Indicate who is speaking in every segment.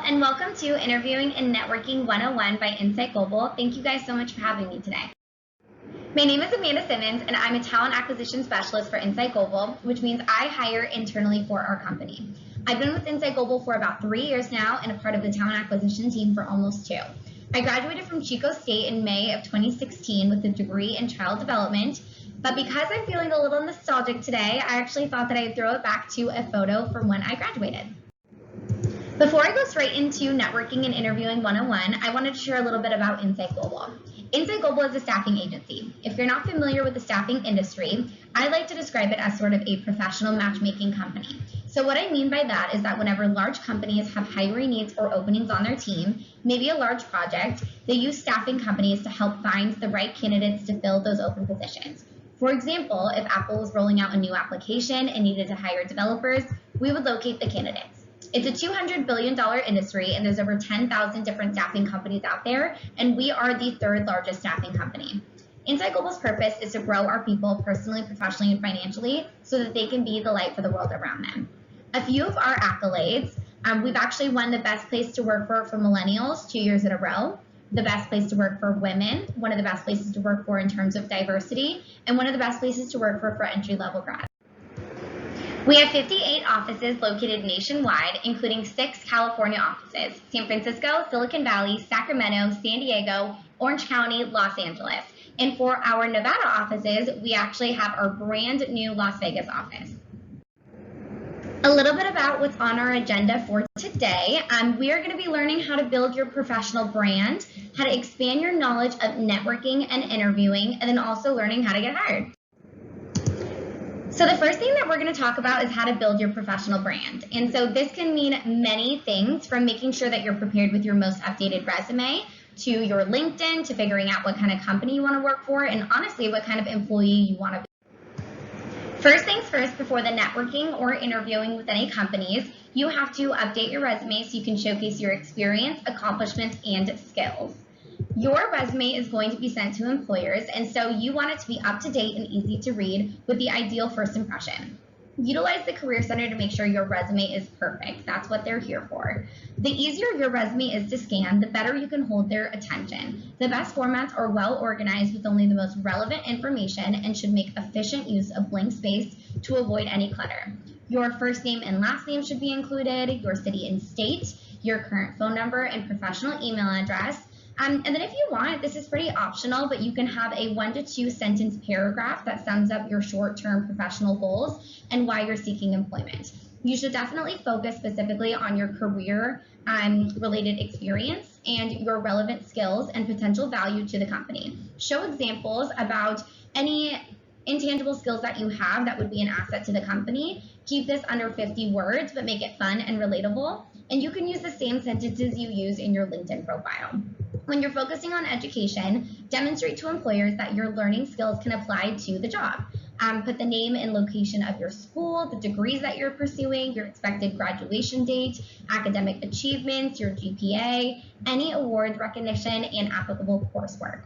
Speaker 1: and welcome to Interviewing and Networking 101 by Insight Global. Thank you guys so much for having me today. My name is Amanda Symens, and I'm a talent acquisition specialist for Insight Global, which means I hire internally for our company. I've been with Insight Global for about 3 years now and a part of the talent acquisition team for almost 2. I graduated from Chico State in May of 2016 with a degree in child development, but because I'm feeling a little nostalgic today, I actually thought that I'd throw it back to a photo from when I graduated. Before I go straight into networking and interviewing 101, I wanted to share a little bit about Insight Global. Insight Global is a staffing agency. If you're not familiar with the staffing industry, I like to describe it as sort of a professional matchmaking company. So what I mean by that is that whenever large companies have hiring needs or openings on their team, maybe a large project, they use staffing companies to help find the right candidates to fill those open positions. For example, if Apple was rolling out a new application and needed to hire developers, we would locate the candidates. It's a $200 billion industry, and there's over 10,000 different staffing companies out there, and we are the third largest staffing company. Insight Global's purpose is to grow our people personally, professionally, and financially so that they can be the light for the world around them. A few of our accolades, we've actually won the best place to work for millennials 2 years in a row, the best place to work for women, one of the best places to work for in terms of diversity, and one of the best places to work for entry-level grads. We have 58 offices located nationwide, including 6 California offices: San Francisco, Silicon Valley, Sacramento, San Diego, Orange County, Los Angeles. And for our Nevada offices, we actually have our brand new Las Vegas office. A little bit about what's on our agenda for today. We are going to be learning how to build your professional brand, how to expand your knowledge of networking and interviewing, and then also learning how to get hired. So the first thing that we're going to talk about is how to build your professional brand. And so this can mean many things, from making sure that you're prepared with your most updated resume, to your LinkedIn, to figuring out what kind of company you want to work for, and honestly, what kind of employee you want to be. First things first, before the networking or interviewing with any companies, you have to update your resume so you can showcase your experience, accomplishments, and skills. Your resume is going to be sent to employers, and so you want it to be up to date and easy to read with the ideal first impression. Utilize the Career Center to make sure your resume is perfect. That's what they're here for. The easier your resume is to scan, the better you can hold their attention. The best formats are well organized with only the most relevant information and should make efficient use of blank space to avoid any clutter. Your first name and last name should be included, your city and state, your current phone number and professional email address. And then if you want, this is pretty optional, but you can have a 1 to 2 sentence paragraph that sums up your short-term professional goals and why you're seeking employment. You should definitely focus specifically on your career related experience and your relevant skills and potential value to the company. Show examples about any intangible skills that you have that would be an asset to the company. Keep this under 50 words, but make it fun and relatable. And you can use the same sentences you use in your LinkedIn profile. When you're focusing on education, demonstrate to employers that your learning skills can apply to the job. Put the name and location of your school, the degrees that you're pursuing, your expected graduation date, academic achievements, your GPA, any awards, recognition, and applicable coursework.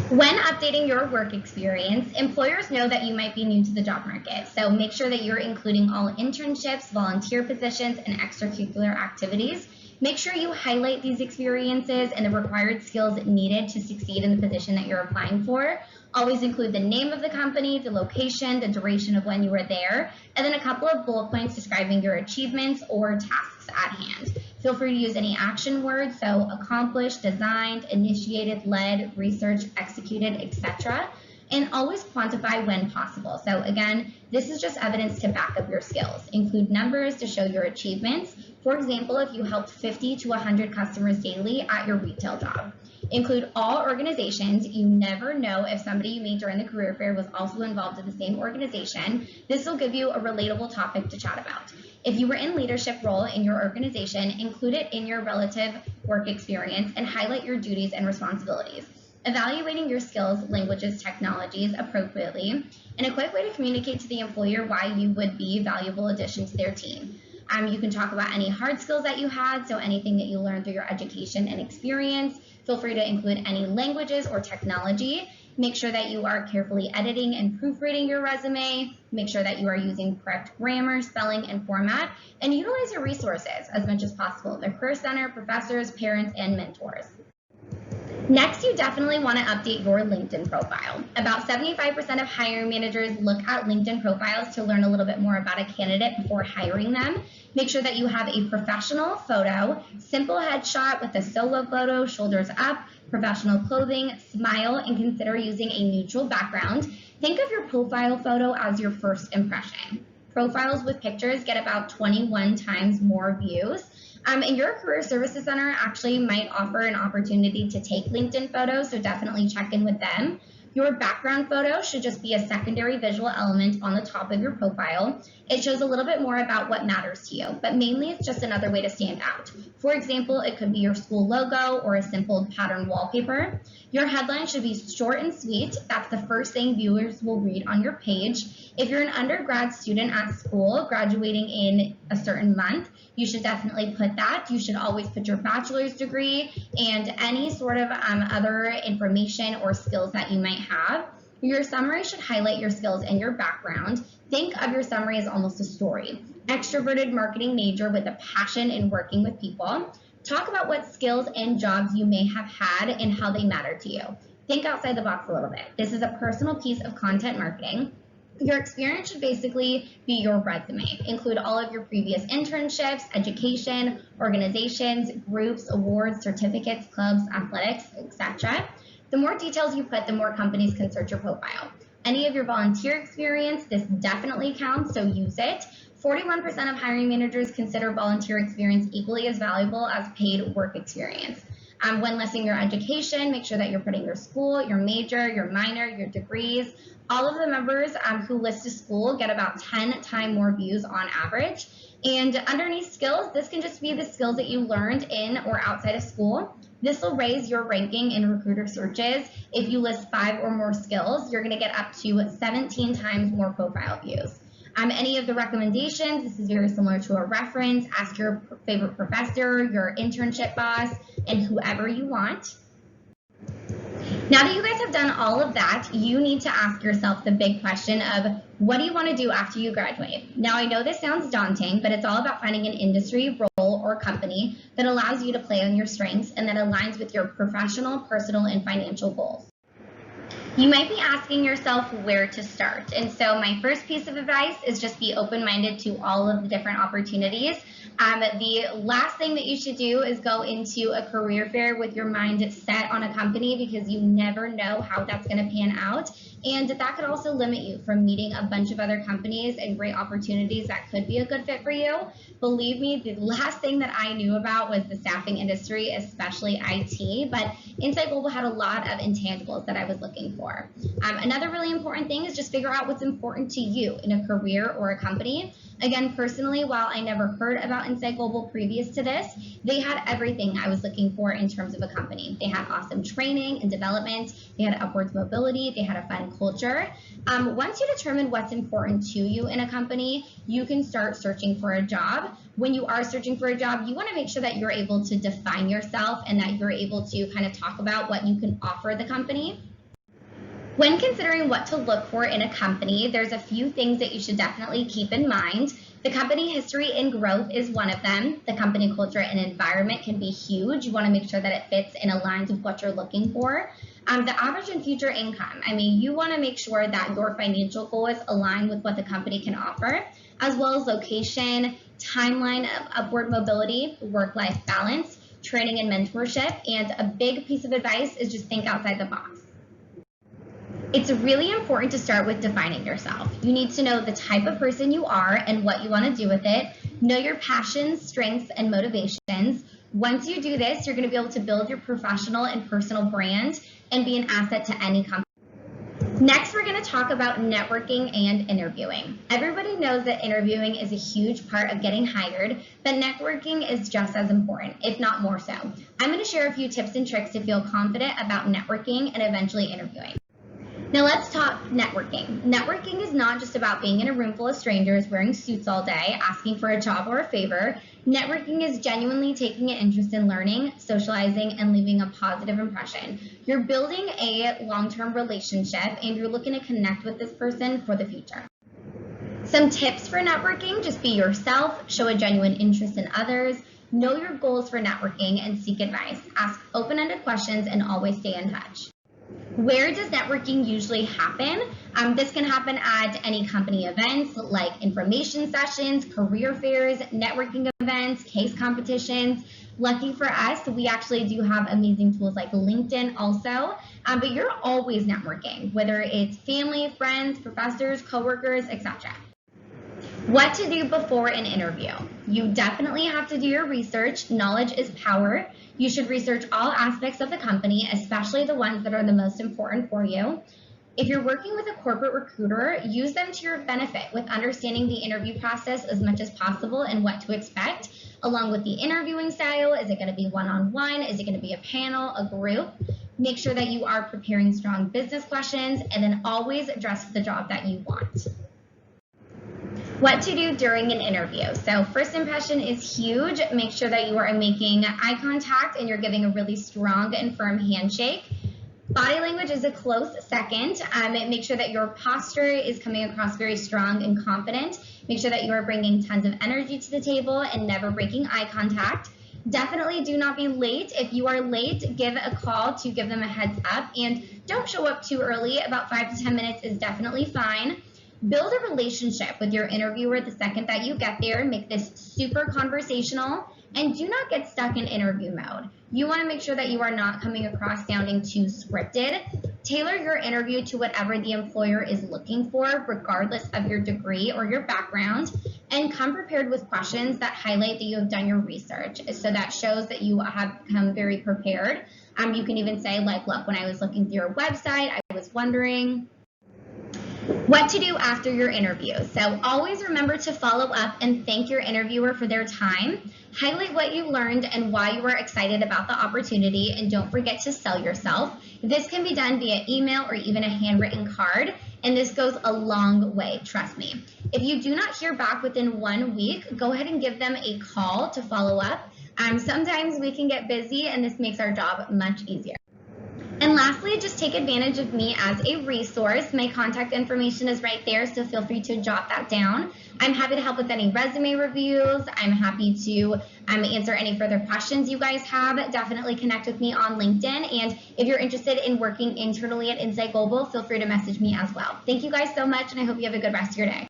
Speaker 1: When updating your work experience, employers know that you might be new to the job market, so make sure that you're including all internships, volunteer positions, and extracurricular activities. Make sure you highlight these experiences and the required skills needed to succeed in the position that you're applying for. Always include the name of the company, the location, the duration of when you were there, and then a couple of bullet points describing your achievements or tasks at hand. Feel free to use any action words, so accomplished, designed, initiated, led, researched, executed, etc. And always quantify when possible. So again, this is just evidence to back up your skills. Include numbers to show your achievements. For example, if you helped 50 to 100 customers daily at your retail job. Include all organizations. You never know if somebody you meet during the career fair was also involved in the same organization. This will give you a relatable topic to chat about. If you were in leadership role in your organization, include it in your relative work experience and highlight your duties and responsibilities. Evaluating your skills, languages, technologies appropriately, and a quick way to communicate to the employer why you would be a valuable addition to their team. You can talk about any hard skills that you had, so anything that you learned through your education and experience. Feel free to include any languages or technology. Make sure that you are carefully editing and proofreading your resume. Make sure that you are using correct grammar, spelling, and format, and utilize your resources as much as possible, the Career Center, professors, parents, and mentors. Next, you definitely want to update your LinkedIn profile. About 75% of hiring managers look at LinkedIn profiles to learn a little bit more about a candidate before hiring them. Make sure that you have a professional photo, simple headshot with a solo photo, shoulders up, professional clothing, smile, and consider using a neutral background. Think of your profile photo as your first impression. Profiles with pictures get about 21 times more views. And your Career Services Center actually might offer an opportunity to take LinkedIn photos, so definitely check in with them. Your background photo should just be a secondary visual element on the top of your profile. It shows a little bit more about what matters to you, but mainly it's just another way to stand out. For example, it could be your school logo or a simple pattern wallpaper. Your headline should be short and sweet. That's the first thing viewers will read on your page. If you're an undergrad student at school graduating in a certain month, you should definitely put that. You should always put your bachelor's degree and any sort of other information or skills that you might have. Your summary should highlight your skills and your background. Think of your summary as almost a story. Extroverted marketing major with a passion in working with people. Talk about what skills and jobs you may have had and how they matter to you. Think outside the box a little bit. This is a personal piece of content marketing. Your experience should basically be your resume. Include all of your previous internships, education, organizations, groups, awards, certificates, clubs, athletics, etc. The more details you put, the more companies can search your profile. Any of your volunteer experience, this definitely counts, so use it. 41% of hiring managers consider volunteer experience equally as valuable as paid work experience. When listing your education, make sure that you're putting your school, your major, your minor, your degrees. All of the members who list a school get about 10 times more views on average. And underneath skills, this can just be the skills that you learned in or outside of school. This will raise your ranking in recruiter searches. If you list 5 or more skills, you're going to get up to 17 times more profile views. Any of the recommendations, this is very similar to a reference. Ask your favorite professor, your internship boss, and whoever you want. Now that you guys have done all of that, you need to ask yourself the big question of what do you want to do after you graduate? Now I know this sounds daunting, but it's all about finding an industry, role, or company that allows you to play on your strengths and that aligns with your professional, personal, and financial goals. You might be asking yourself where to start. And so my first piece of advice is just be open-minded to all of the different opportunities. The last thing that you should do is go into a career fair with your mind set on a company because you never know how that's going to pan out. And that could also limit you from meeting a bunch of other companies and great opportunities that could be a good fit for you. Believe me, the last thing that I knew about was the staffing industry, especially IT, but Insight Global had a lot of intangibles that I was looking for. Another really important thing is just figure out what's important to you in a career or a company. Again, personally, while I never heard about Insight Global previous to this, they had everything I was looking for in terms of a company. They had awesome training and development. They had upwards mobility. They had a fun culture. Once you determine what's important to you in a company, you can start searching for a job. When you are searching for a job, you want to make sure that you're able to define yourself and that you're able to kind of talk about what you can offer the company. When considering what to look for in a company, there's a few things that you should definitely keep in mind. The company history and growth is one of them. The company culture and environment can be huge. You want to make sure that it fits and aligns with what you're looking for. The average and future income. You want to make sure that your financial goals align with what the company can offer, as well as location, timeline of upward mobility, work-life balance, training and mentorship. And a big piece of advice is just think outside the box. It's really important to start with defining yourself. You need to know the type of person you are and what you want to do with it. Know your passions, strengths, and motivations. Once you do this, you're going to be able to build your professional and personal brand and be an asset to any company. Next, we're going to talk about networking and interviewing. Everybody knows that interviewing is a huge part of getting hired, but networking is just as important, if not more so. I'm going to share a few tips and tricks to feel confident about networking and eventually interviewing. Now let's talk networking. Networking is not just about being in a room full of strangers wearing suits all day, asking for a job or a favor. Networking is genuinely taking an interest in learning, socializing, and leaving a positive impression. You're building a long-term relationship and you're looking to connect with this person for the future. Some tips for networking: just be yourself, show a genuine interest in others, know your goals for networking, and seek advice. Ask open-ended questions and always stay in touch. Where does networking usually happen? This can happen at any company events like information sessions, career fairs, networking events, case competitions. Lucky for us, we actually do have amazing tools like LinkedIn also, but you're always networking, whether it's family, friends, professors, coworkers, etc. What to do before an interview? You definitely have to do your research. Knowledge is power. You should research all aspects of the company, especially the ones that are the most important for you. If you're working with a corporate recruiter, use them to your benefit with understanding the interview process as much as possible and what to expect, along with the interviewing style. Is it going to be one-on-one? Is it going to be a panel, a group? Make sure that you are preparing strong business questions, and then always dress for the job that you want. What to do during an interview. So first impression is huge. Make sure that you are making eye contact and you're giving a really strong and firm handshake. Body language is a close second. Make sure that your posture is coming across very strong and confident. Make sure that you are bringing tons of energy to the table and never breaking eye contact. Definitely do not be late. If you are late, give a call to give them a heads up, and don't show up too early. About 5 to 10 minutes is definitely fine. Build a relationship with your interviewer the second that you get there. Make this super conversational, and do not get stuck in interview mode. You want to make sure that you are not coming across sounding too scripted. Tailor your interview to whatever the employer is looking for, regardless of your degree or your background, and come prepared with questions that highlight that you have done your research. So that shows that you have come very prepared. You can even say, like, look, when I was looking through your website, I was wondering what to do after your interview. So always remember to follow up and thank your interviewer for their time. Highlight what you learned and why you are excited about the opportunity, and don't forget to sell yourself. This can be done via email or even a handwritten card, and this goes a long way, trust me. If you do not hear back within 1 week, go ahead and give them a call to follow up. Sometimes we can get busy, and this makes our job much easier. And lastly, just take advantage of me as a resource. My contact information is right there, so feel free to jot that down. I'm happy to help with any resume reviews. I'm happy to answer any further questions you guys have. Definitely connect with me on LinkedIn. And if you're interested in working internally at Insight Global, feel free to message me as well. Thank you guys so much, and I hope you have a good rest of your day.